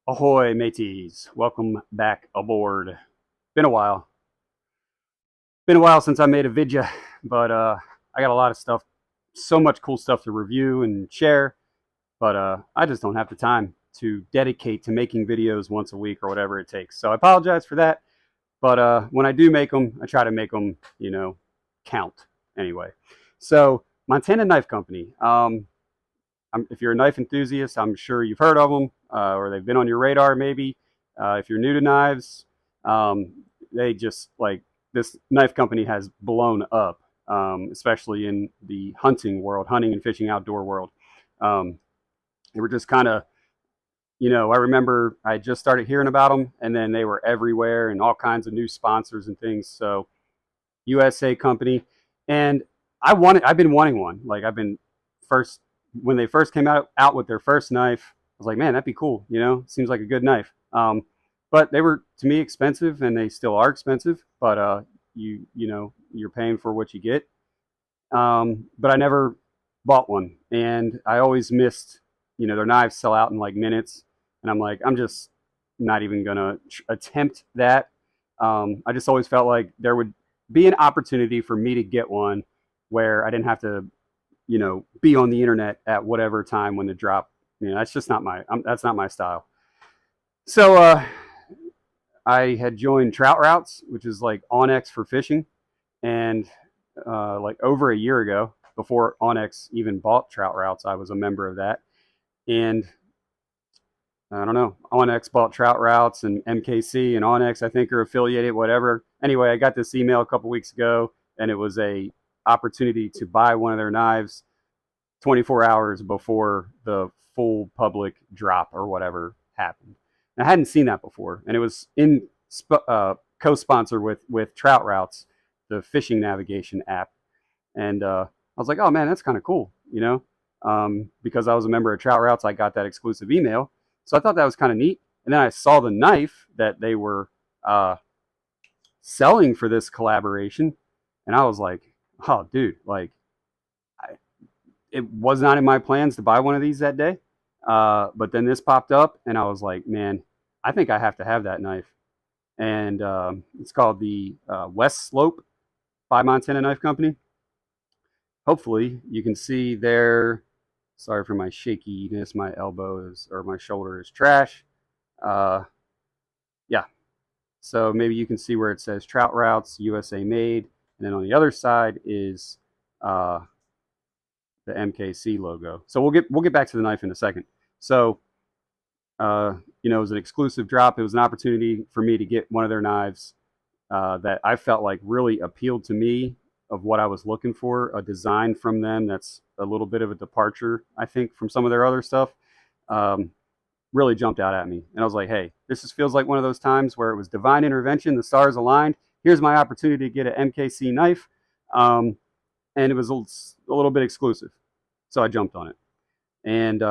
Ahoy, mateys. Welcome back aboard. Been a while. Been a while since I made a vidja, but I got a lot of stuff, so much cool stuff to review and share, but I just don't have the time to dedicate to making videos once a week or whatever it takes. So I apologize for that, but when I do make them, I try to make them, count anyway. So, Montana Knife Company. If you're a knife enthusiast, I'm sure you've heard of them or they've been on your radar maybe. If you're new to knives, um, they just like this knife company has blown up, especially in the hunting world, hunting and fishing outdoor world. Um, they were just kind of, I remember I just started hearing about them, and then they were everywhere and all kinds of new sponsors and things. So USA company, and I've been wanting one. Like I've been first when they first came out with their first knife. I was like, man, that'd be cool. Seems like a good knife. But they were to me expensive, and they still are expensive. But you're paying for what you get. But I never bought one, and I always missed. Their knives sell out in like minutes, and I'm like, I'm just not even gonna attempt that. I just always felt like there would be an opportunity for me to get one where I didn't have to, be on the internet at whatever time when the drop. That's just not that's not my style. So I had joined Troute Routes, which is like Onyx for fishing, and like over a year ago, before Onyx even bought Troute Routes, I was a member of that, and I don't know. Onyx bought Troute Routes, and MKC and Onyx, I think, are affiliated. Whatever. Anyway, I got this email a couple weeks ago, and it was a opportunity to buy one of their knives 24 hours before the full public drop or whatever happened. And I hadn't seen that before, and it was in co-sponsor with Troute Routes, the fishing navigation app, and I was like, oh man, that's kind of cool, because I was a member of Troute Routes, I got that exclusive email. So I thought that was kind of neat. And then I saw the knife that they were selling for this collaboration, and I was like, oh, dude, like, it was not in my plans to buy one of these that day. But then this popped up, and I was like, man, I think I have to have that knife. And it's called the West Slope by Montana Knife Company. Hopefully, you can see there. Sorry for my shakiness. My elbow is, or my shoulder is trash. Uh, yeah. So maybe you can see where it says Troute Routes, USA made. And then on the other side is uh, the MKC logo. So we'll get back to the knife in a second. So it was an exclusive drop. It was an opportunity for me to get one of their knives that I felt like really appealed to me of what I was looking for, a design from them that's a little bit of a departure, I think, from some of their other stuff. Really jumped out at me. And I was like, hey, this just feels like one of those times where it was divine intervention, the stars aligned. Here's my opportunity to get an MKC knife. And it was a little bit exclusive. So I jumped on it. And,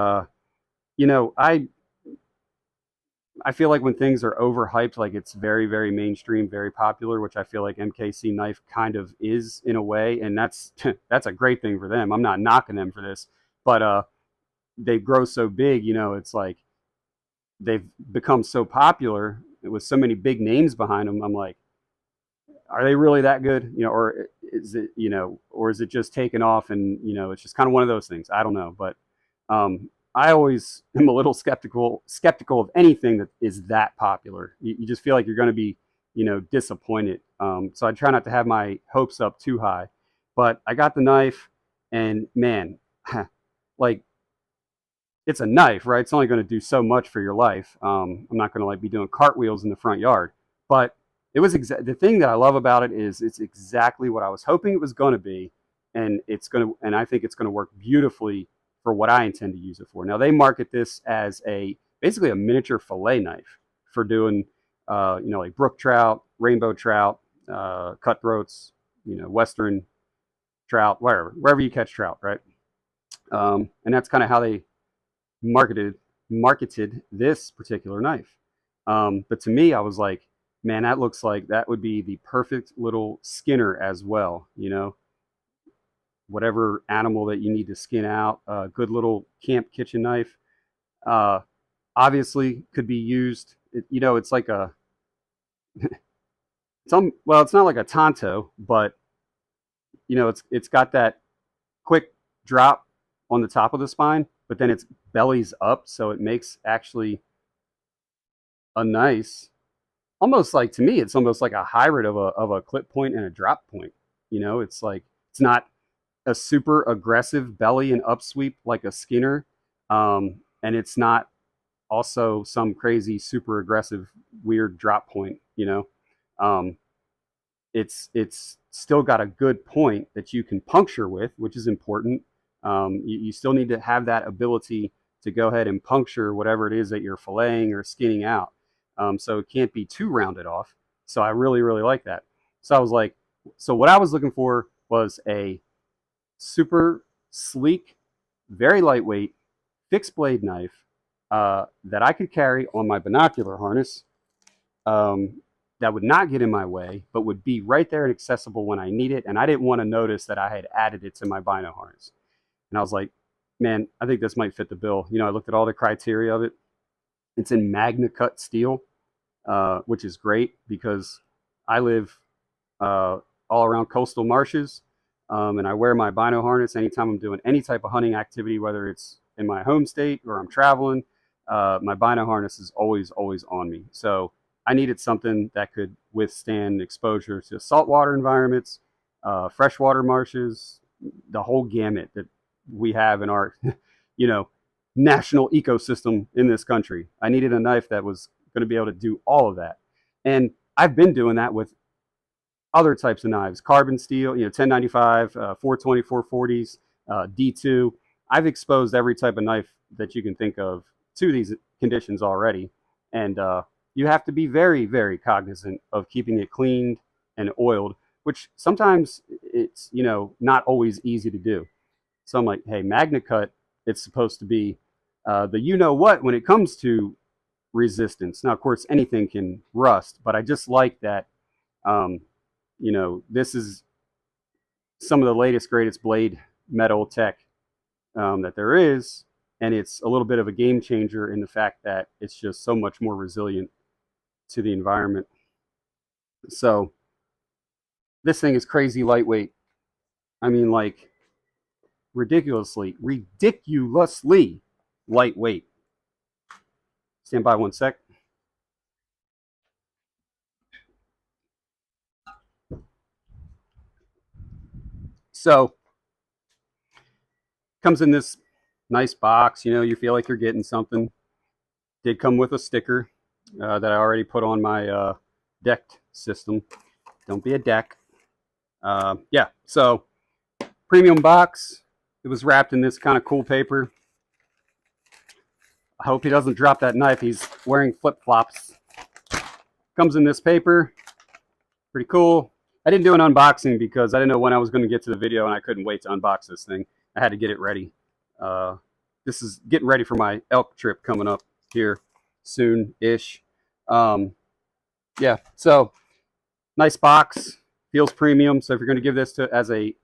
I feel like when things are overhyped, like it's very, very mainstream, very popular, which I feel like MKC knife kind of is in a way, and that's that's a great thing for them. I'm not knocking them for this, but they grow so big, it's like they've become so popular with so many big names behind them. I'm like, are they really that good? Or is it just taken off and it's just kind of one of those things. I don't know, but I always am a little skeptical of anything that is that popular. You just feel like you're going to be disappointed. So I try not to have my hopes up too high. But I got the knife, and man, like it's a knife, right? It's only going to do so much for your life. I'm not going to like be doing cartwheels in the front yard, but it was the thing that I love about it is it's exactly what I was hoping it was going to be, and and I think it's going to work beautifully for what I intend to use it for. Now they market this as basically a miniature fillet knife for doing, like brook trout, rainbow trout, cutthroats, western trout, wherever you catch trout, right? And that's kind of how they marketed this particular knife. But to me, I was like, man, that looks like that would be the perfect little skinner as well. Whatever animal that you need to skin out, a good little camp kitchen knife. Uh, obviously could be used. It's like a well, it's not like a Tonto, but it's got that quick drop on the top of the spine, but then its belly's up, so it makes actually a nice, almost like, to me, it's almost like a hybrid of a clip point and a drop point. It's like, it's not a super aggressive belly and upsweep like a Skinner, and it's not also some crazy super aggressive weird drop point. Um, it's still got a good point that you can puncture with, which is important. You still need to have that ability to go ahead and puncture whatever it is that you're filleting or skinning out. So it can't be too rounded off. So I really, really like that. So I was like, so what I was looking for was a super sleek, very lightweight, fixed blade knife that I could carry on my binocular harness, that would not get in my way, but would be right there and accessible when I need it. And I didn't want to notice that I had added it to my Bino harness. And I was like, man, I think this might fit the bill. I looked at all the criteria of it. It's in Magna cut steel, which is great because I live all around coastal marshes, and I wear my Bino harness anytime I'm doing any type of hunting activity, whether it's in my home state or I'm traveling. My Bino harness is always, always on me. So I needed something that could withstand exposure to saltwater environments, freshwater marshes, the whole gamut that we have in our, national ecosystem in this country. I needed a knife that was going to be able to do all of that. And I've been doing that with other types of knives, carbon steel, 1095, 420, 440s, D2. I've exposed every type of knife that you can think of to these conditions already. And you have to be very, very cognizant of keeping it cleaned and oiled, which sometimes it's, not always easy to do. So I'm like, hey, Magna cut, it's supposed to be the what when it comes to resistance. Now, of course, anything can rust, but I just like that, this is some of the latest, greatest blade metal tech that there is. And it's a little bit of a game changer in the fact that it's just so much more resilient to the environment. So this thing is crazy lightweight. I mean, like, ridiculously lightweight. Stand by one sec. So comes in this nice box. You feel like you're getting something. Did come with a sticker that I already put on my decked system. Don't be a deck. Yeah, so premium box. It was wrapped in this kind of cool paper. I hope he doesn't drop that knife. He's wearing flip-flops. Comes in this paper. Pretty cool. I didn't do an unboxing because I didn't know when I was going to get to the video, and I couldn't wait to unbox this thing. I had to get it ready. This is getting ready for my elk trip coming up here soon-ish. Yeah, so nice box. Feels premium. So if you're going to give this as a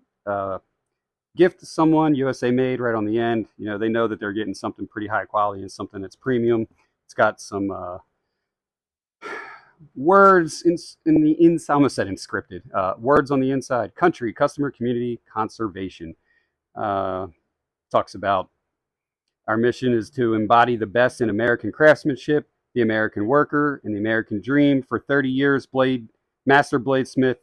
gift to someone, USA made right on the end, they know that they're getting something pretty high quality and something that's premium. It's got some words in the inside. I almost said inscripted. Words on the inside: country, customer, community, conservation. Talks about our mission is to embody the best in American craftsmanship, the American worker, and the American dream. For 30 years, master bladesmith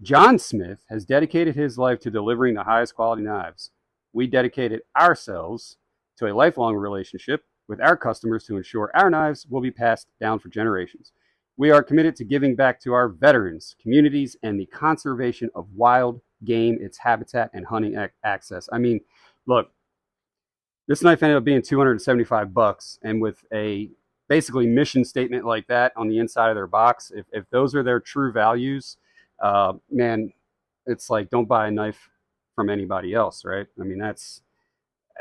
John Smith has dedicated his life to delivering the highest quality knives. We dedicated ourselves to a lifelong relationship with our customers to ensure our knives will be passed down for generations. We are committed to giving back to our veterans, communities, and the conservation of wild game, its habitat, and hunting access. I mean, look, this knife ended up being $275, and with a basically mission statement like that on the inside of their box, if those are their true values, man, it's like, don't buy a knife from anybody else, right? I mean, that's,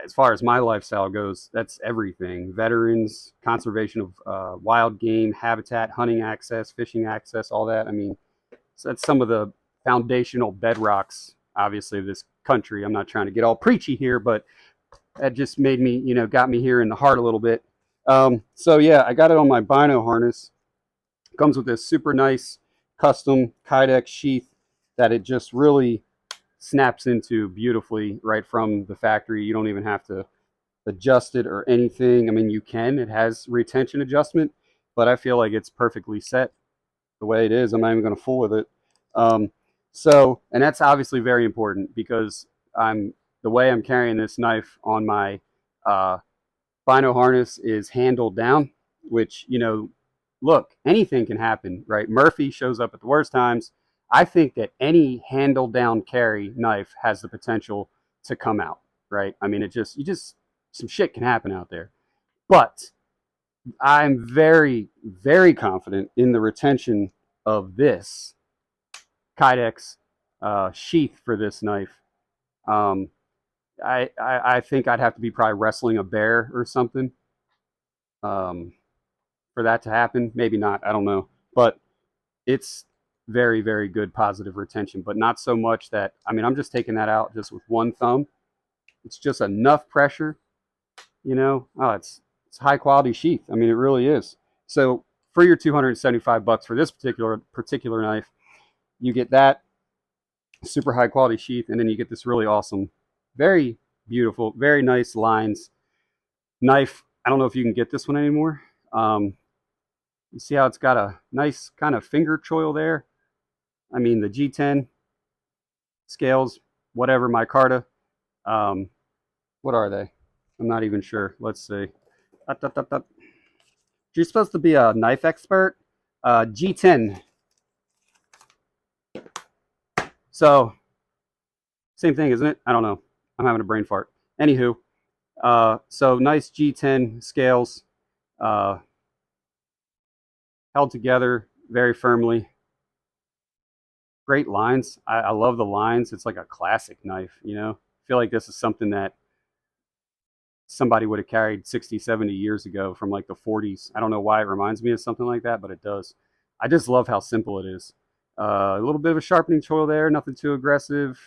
as far as my lifestyle goes, that's everything. Veterans, conservation of wild game, habitat, hunting access, fishing access, all that. I mean, so that's some of the foundational bedrocks, obviously, of this country. I'm not trying to get all preachy here, but that just made me, got me here in the heart a little bit. So yeah, I got it on my Bino harness. Comes with this super nice custom Kydex sheath that it just really snaps into beautifully right from the factory. You don't even have to adjust it or anything. I mean, you can. It has retention adjustment, but I feel like it's perfectly set the way it is. I'm not even going to fool with it. Um, and that's obviously very important because the way I'm carrying this knife on my uh, Bino harness is handled down, which, look, anything can happen, right? Murphy shows up at the worst times. I think that any handle down carry knife has the potential to come out, right? I mean, some shit can happen out there. But I'm very, very confident in the retention of this Kydex sheath for this knife. Um, I think I'd have to be probably wrestling a bear or something um, for that to happen. Maybe not. I don't know. But it's very, very good positive retention, but not so much that, I mean, I'm just taking that out just with one thumb. It's just enough pressure, it's high quality sheath. I mean, it really is. So for your $275 for this particular knife, you get that super high quality sheath, and then you get this really awesome, very beautiful, very nice lines knife. I don't know if you can get this one anymore. You see how it's got a nice kind of finger choil there? I mean, the G10 scales, whatever, micarta. What are they? I'm not even sure. Let's see. You're supposed to be a knife expert. G10. So, same thing, isn't it? I don't know. I'm having a brain fart. Anywho, so nice G10 scales, uh, held together very firmly. Great lines. I love the lines. It's like a classic knife, I feel like this is something that somebody would have carried 60, 70 years ago from like the 40s. I don't know why it reminds me of something like that, but it does. I just love how simple it is. A little bit of a sharpening choil there, nothing too aggressive.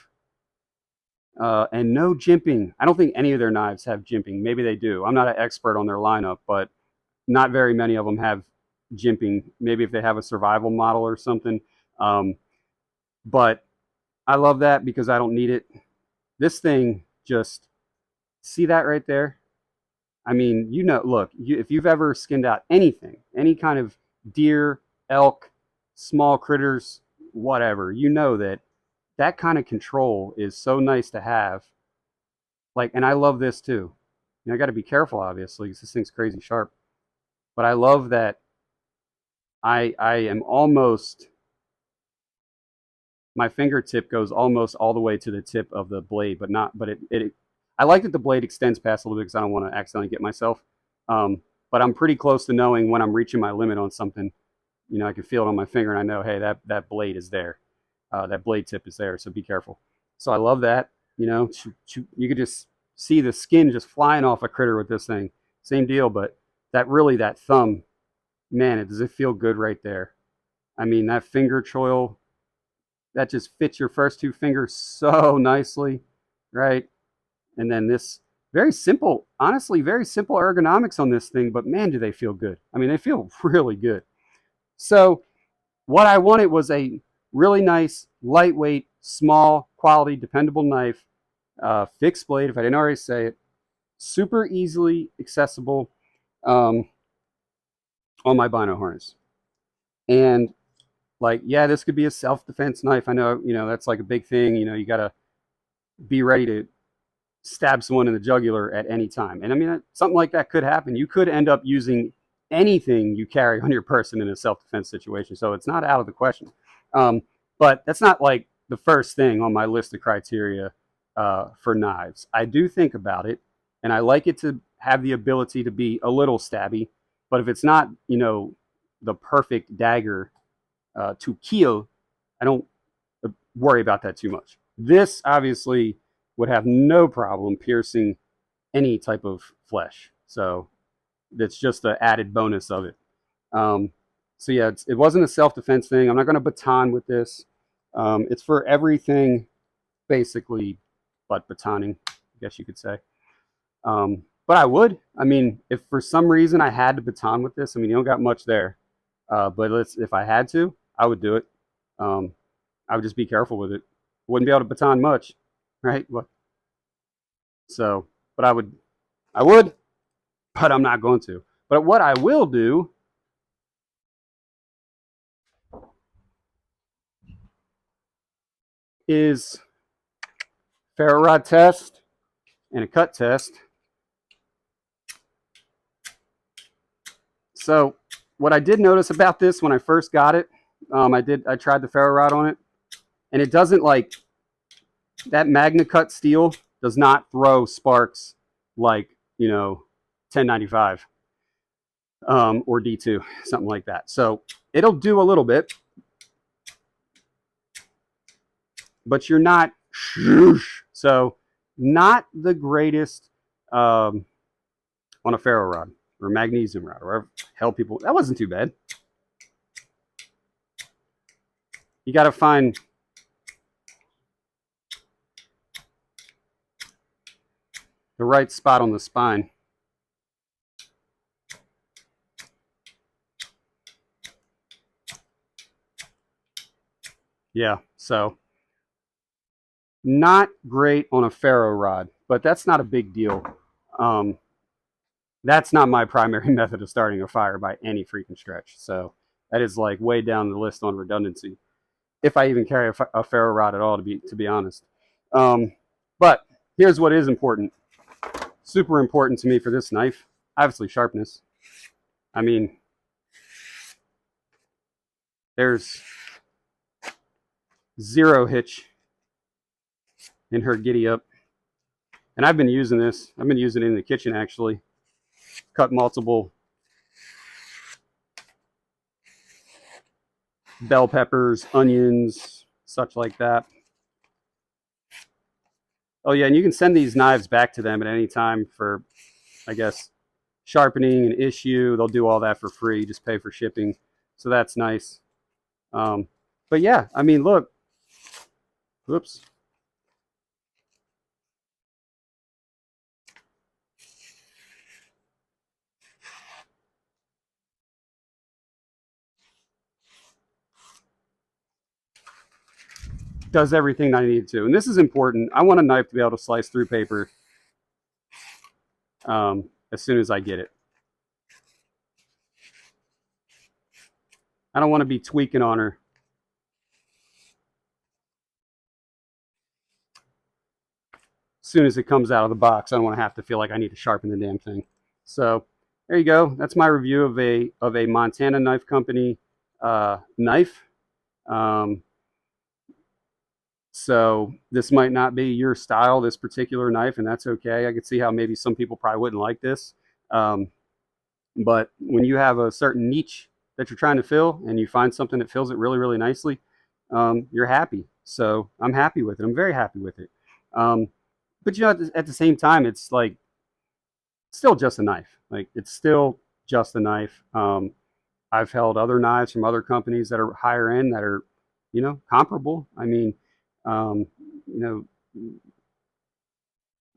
And no jimping. I don't think any of their knives have jimping. Maybe they do. I'm not an expert on their lineup, but not very many of them have jimping. Maybe if they have a survival model or something. But I love that because I don't need it. This thing just, see that right there? I mean, look, if you've ever skinned out anything, any kind of deer, elk, small critters, whatever, that kind of control is so nice to have. Like, and I love this too. I got to be careful, obviously, because this thing's crazy sharp. But I love that I am almost, my fingertip goes almost all the way to the tip of the blade, I like that the blade extends past a little bit because I don't want to accidentally get myself. But I'm pretty close to knowing when I'm reaching my limit on something. I can feel it on my finger and I know, hey, that blade is there. That blade tip is there, so be careful. So I love that. You could just see the skin just flying off a critter with this thing. Same deal, but that thumb, man, does it feel good right there. I mean, that finger choil, that just fits your first two fingers so nicely, right? And then this very simple, honestly, very simple ergonomics on this thing, but man, do they feel good. I mean, they feel really good. So what I wanted was a really nice, lightweight, small, quality, dependable knife, fixed blade, if I didn't already say it, super easily accessible um, on my Bino harness. And like, yeah, this could be a self-defense knife. I know, that's like a big thing. You got to be ready to stab someone in the jugular at any time. And I mean, something like that could happen. You could end up using anything you carry on your person in a self-defense situation. So it's not out of the question. But that's not like the first thing on my list of criteria for knives. I do think about it, and I like it to have the ability to be a little stabby. But if it's not, the perfect dagger to kill, I don't worry about that too much. This obviously would have no problem piercing any type of flesh. So that's just the added bonus of it. So yeah, it wasn't a self-defense thing. I'm not going to baton with this. It's for everything, basically, but batoning, I guess you could say. But I would. I mean, if for some reason I had to baton with this, I mean, you don't got much there. But if I had to, I would do it. Um, I would just be careful with it. Wouldn't be able to baton much, right? So, but I would, but I'm not going to. But what I will do is ferro rod test and a cut test. So what I did notice about this when I first got it, I tried the ferro rod on it, and it doesn't like that Magna cut steel does not throw sparks like 1095 or D2, something like that. So it'll do a little bit, but you're not so not the greatest on a ferro rod or magnesium rod or whatever hell people. That wasn't too bad. You got to find the right spot on the spine. Yeah, so not great on a ferro rod, but that's not a big deal. That's not my primary method of starting a fire by any freaking stretch. So that is like way down the list on redundancy, if I even carry a ferro rod at all, to be honest. But here's what is important. Super important to me for this knife, obviously sharpness. I mean, there's zero hitch in her giddy up. And I've been using this. I've been using it in the kitchen, actually. Cut multiple bell peppers, onions, such like that. Oh, yeah, and you can send these knives back to them at any time for, I guess, sharpening an issue. They'll do all that for free. Just pay for shipping. So that's nice. But yeah, I mean, look. Whoops. Does everything I need to. And this is important. I want a knife to be able to slice through paper as soon as I get it. I don't want to be tweaking on her. As soon as it comes out of the box, I don't want to have to feel like I need to sharpen the damn thing. So there you go. That's my review of a Montana Knife Company knife. So this might not be your style, this particular knife, and that's okay. I could see how maybe some people probably wouldn't like this. But when you have a certain niche that you're trying to fill and you find something that fills it really, really nicely, you're happy. So I'm happy with it. I'm very happy with it. But at the same time, it's like still just a knife. Like it's still just a knife. I've held other knives from other companies that are higher end that are, comparable. I mean,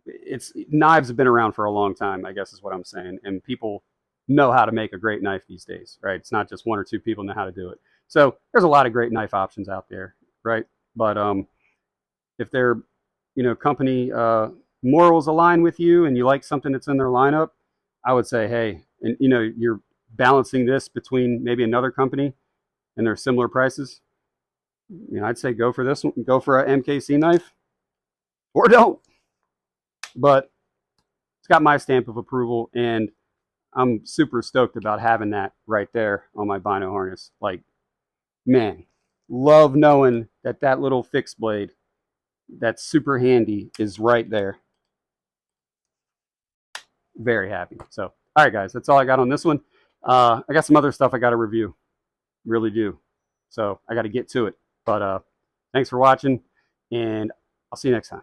it's knives have been around for a long time, I guess is what I'm saying, and people know how to make a great knife these days, right? It's not just one or two people know how to do it. So there's a lot of great knife options out there, right? But if their company morals align with you and you like something that's in their lineup, I would say, hey, and you're balancing this between maybe another company and they're similar prices. I'd say go for this one, go for a MKC knife, or don't. But it's got my stamp of approval, and I'm super stoked about having that right there on my Bino harness. Like, man, love knowing that little fixed blade that's super handy is right there. Very happy. So, all right, guys, that's all I got on this one. I got some other stuff I got to review. Really do. So I got to get to it. But thanks for watching, and I'll see you next time.